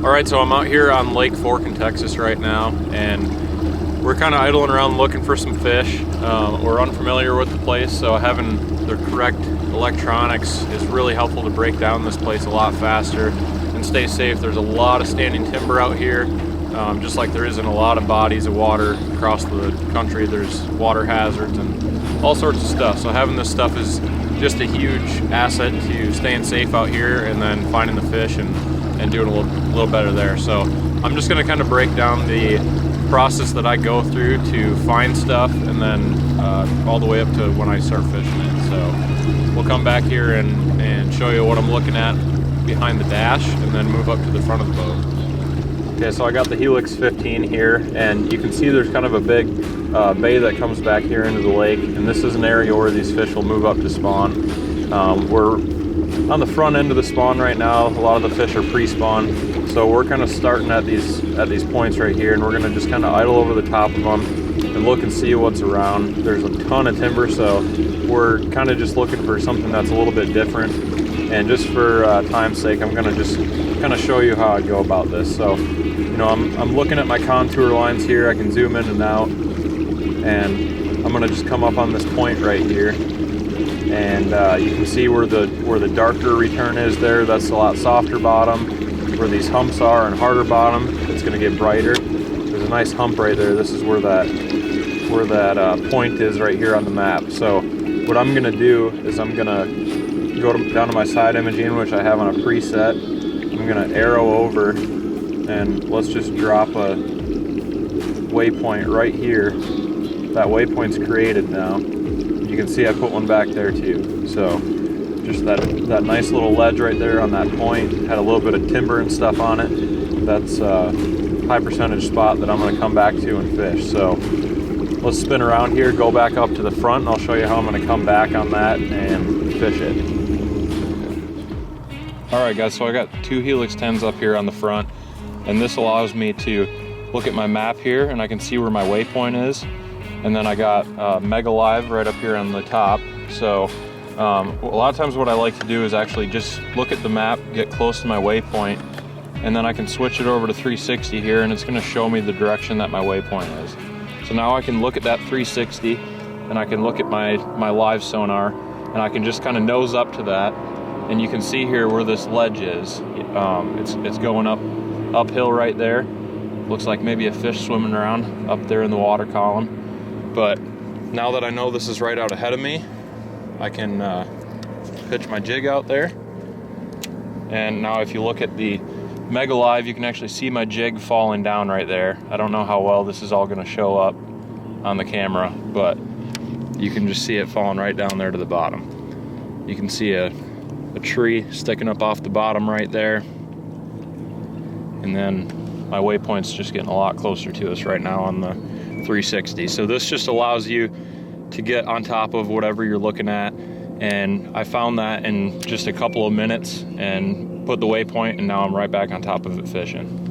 Alright, so I'm out here on Lake Fork in Texas right now, and we're kind of idling around looking for some fish. We're unfamiliar with the place, so having the correct electronics is really helpful to break down this place a lot faster and stay safe. There's a lot of standing timber out here, just like there is in a lot of bodies of water across the country. There's water hazards and all sorts of stuff, so having this stuff is just a huge asset to staying safe out here and then finding the fish and doing a little better there. So I'm just going to kind of break down the process that I go through to find stuff, and then all the way up to when I start fishing it. So we'll come back here and show you what I'm looking at behind the dash, and then move up to the front of the boat. Okay, so I got the Helix 15 here, and you can see there's kind of a big bay that comes back here into the lake, and this is an area where these fish will move up to spawn. We're on the front end of the spawn right now. A lot of the fish are pre-spawn, so we're kind of starting at these points right here, and we're going to just kind of idle over the top of them and look and see what's around. There's a ton of timber, so we're kind of just looking for something that's a little bit different. And just for time's sake, I'm going to just kind of show you how I go about this. So, you know, I'm looking at my contour lines here. I can zoom in and out, and I'm going to just come up on this point right here. And you can see where the darker return is there. That's a lot softer bottom. Where these humps are and harder bottom, it's going to get brighter. There's a nice hump right there. This is where that point is right here on the map. So what I'm going to do is I'm going to go down to my side imaging, which I have on a preset. I'm going to arrow over, and let's just drop a waypoint right here. That waypoint's created now. You can see I put one back there too. So just that nice little ledge right there on that point had a little bit of timber and stuff on it. That's a high percentage spot that I'm going to come back to and fish. So let's spin around here, go back up to the front, and I'll show you how I'm going to come back on that and fish it. Alright guys, so I got two Helix 10s up here on the front, and this allows me to look at my map here, and I can see where my waypoint is. And then I got Mega Live right up here on the top. So a lot of times what I like to do is actually just look at the map, get close to my waypoint, and then I can switch it over to 360 here, and it's going to show me the direction that my waypoint is. So now I can look at that 360, and I can look at my live sonar, and I can just kind of nose up to that, and you can see here where this ledge is. It's going uphill right there. Looks like maybe a fish swimming around up there in the water column. But now that I know this is right out ahead of me, I can pitch my jig out there. And now if you look at the Mega Live, you can actually see my jig falling down right there. I don't know how well this is all going to show up on the camera, but you can just see it falling right down there to the bottom. You can see a tree sticking up off the bottom right there. And then my waypoint's just getting a lot closer to us right now on the 360. So this just allows you to get on top of whatever you're looking at, and I found that in just a couple of minutes and put the waypoint, and now I'm right back on top of it fishing.